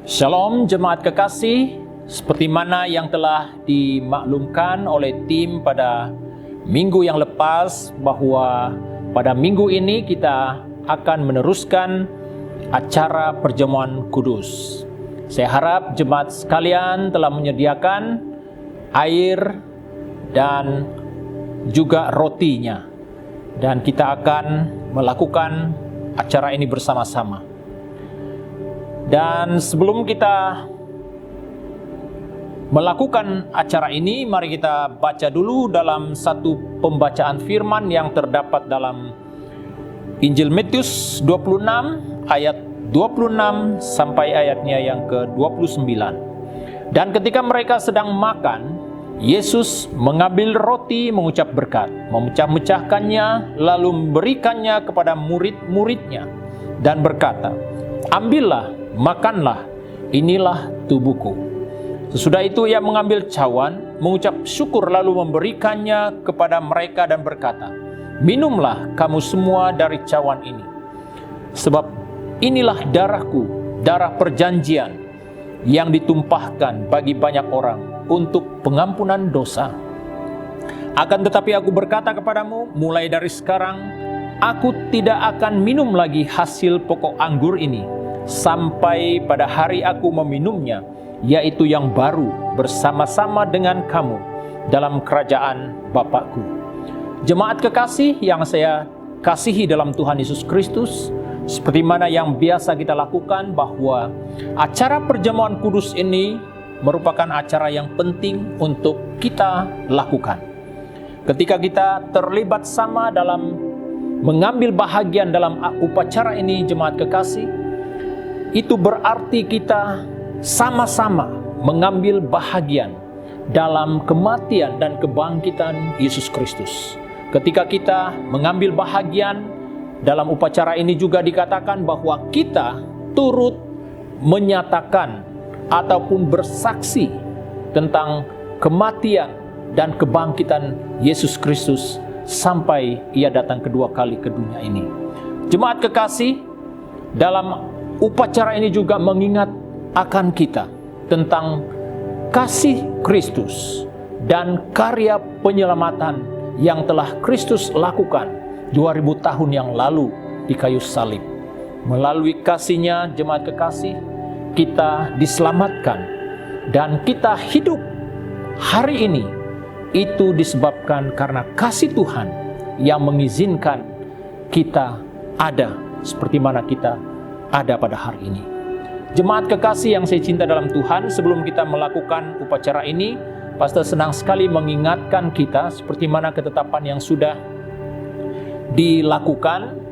Shalom jemaat kekasih, seperti mana yang telah dimaklumkan oleh tim pada minggu yang lepas bahwa pada minggu ini kita akan meneruskan acara perjamuan kudus. Saya harap jemaat sekalian telah menyediakan air dan juga rotinya, dan kita akan melakukan acara ini bersama-sama. Dan sebelum kita melakukan acara ini, mari kita baca dulu dalam satu pembacaan firman yang terdapat dalam Injil Matius 26 ayat 26 sampai ayatnya yang ke-29. Dan ketika mereka sedang makan, Yesus mengambil roti, mengucap berkat, memecah-mecahkannya, lalu memberikannya kepada murid-muridnya dan berkata, "Ambillah, makanlah, inilah tubuhku." Sesudah itu ia mengambil cawan, mengucap syukur, lalu memberikannya kepada mereka dan berkata, "Minumlah kamu semua dari cawan ini, sebab inilah darahku, darah perjanjian yang ditumpahkan bagi banyak orang untuk pengampunan dosa. Akan tetapi aku berkata kepadamu, mulai dari sekarang, aku tidak akan minum lagi hasil pokok anggur ini, sampai pada hari aku meminumnya, yaitu yang baru bersama-sama dengan kamu dalam kerajaan Bapakku." Jemaat kekasih yang saya kasihi dalam Tuhan Yesus Kristus, seperti mana yang biasa kita lakukan, bahwa acara perjamuan kudus ini merupakan acara yang penting untuk kita lakukan. Ketika kita terlibat sama dalam mengambil bahagian dalam upacara ini, jemaat kekasih, itu berarti kita sama-sama mengambil bahagian dalam kematian dan kebangkitan Yesus Kristus. Ketika kita mengambil bahagian dalam upacara ini, juga dikatakan bahwa kita turut menyatakan ataupun bersaksi tentang kematian dan kebangkitan Yesus Kristus sampai ia datang kedua kali ke dunia ini. Jemaat kekasih, dalam upacara ini juga mengingat akan kita tentang kasih Kristus dan karya penyelamatan yang telah Kristus lakukan 2000 tahun yang lalu di kayu salib. Melalui kasih-Nya, jemaat kekasih, kita diselamatkan dan kita hidup hari ini. Itu disebabkan karena kasih Tuhan yang mengizinkan kita ada seperti mana kita ada pada hari ini. Jemaat kekasih yang saya cinta dalam Tuhan, sebelum kita melakukan upacara ini, Pastor senang sekali mengingatkan kita seperti mana ketetapan yang sudah dilakukan.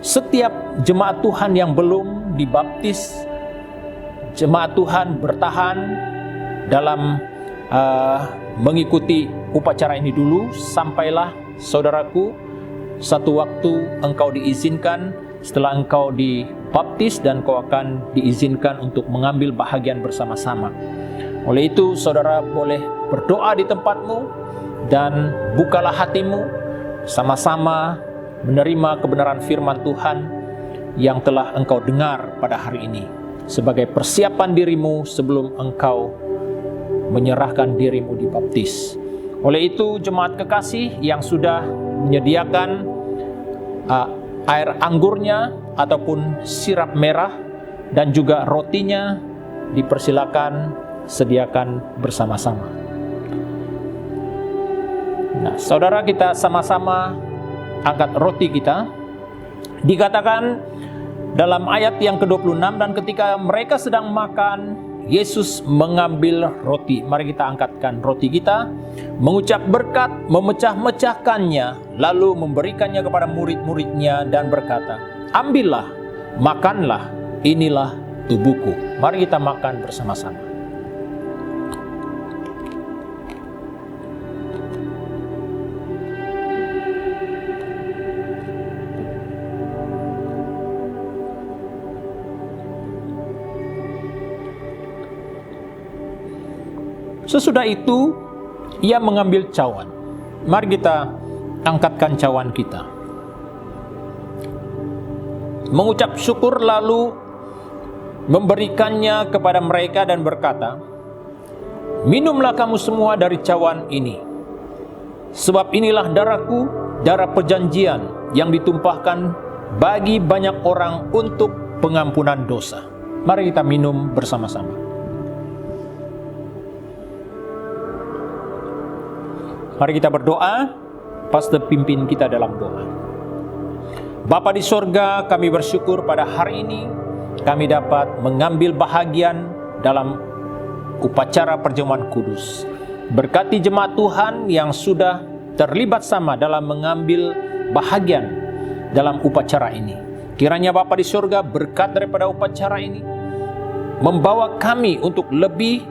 Setiap jemaat Tuhan yang belum dibaptis, jemaat Tuhan bertahan dalam mengikuti upacara ini dulu, sampailah saudaraku satu waktu engkau diizinkan, setelah engkau dibaptis, dan kau akan diizinkan untuk mengambil bahagian bersama-sama. Oleh itu, saudara boleh berdoa di tempatmu dan bukalah hatimu, sama-sama menerima kebenaran firman Tuhan yang telah engkau dengar pada hari ini, sebagai persiapan dirimu sebelum engkau menyerahkan dirimu dibaptis. Oleh itu, jemaat kekasih yang sudah menyediakan air anggurnya ataupun sirap merah dan juga rotinya, dipersilakan sediakan bersama-sama. Nah, saudara, kita sama-sama angkat roti kita. Dikatakan dalam ayat yang ke-26, dan ketika mereka sedang makan, Yesus mengambil roti. Mari kita angkatkan roti kita, mengucap berkat, memecah-mecahkannya, lalu memberikannya kepada murid-muridnya dan berkata, "Ambillah, makanlah, inilah tubuhku." Mari kita makan bersama-sama. Sesudah itu, ia mengambil cawan. Mari kita angkatkan cawan kita. Mengucap syukur, lalu memberikannya kepada mereka dan berkata, "Minumlah kamu semua dari cawan ini, sebab inilah darahku, darah perjanjian yang ditumpahkan bagi banyak orang untuk pengampunan dosa." Mari kita minum bersama-sama. Mari kita berdoa. Pastor pimpin kita dalam doa. Bapa di sorga, kami bersyukur pada hari ini kami dapat mengambil bahagian dalam upacara perjamuan kudus. Berkati jemaat Tuhan yang sudah terlibat sama dalam mengambil bahagian dalam upacara ini. Kiranya Bapa di sorga berkat daripada upacara ini membawa kami untuk lebih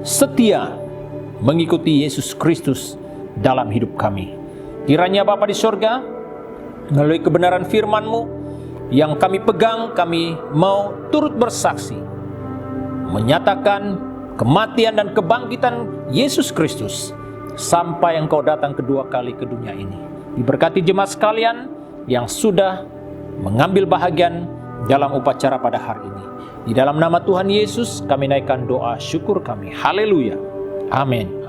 setia mengikuti Yesus Kristus dalam hidup kami. Kiranya Bapa di sorga, melalui kebenaran firman-Mu yang kami pegang, kami mau turut bersaksi, menyatakan kematian dan kebangkitan Yesus Kristus sampai Engkau datang kedua kali ke dunia ini. Diberkati jemaat sekalian yang sudah mengambil bahagian dalam upacara pada hari ini. Di dalam nama Tuhan Yesus kami naikkan doa syukur kami. Haleluya. Amin.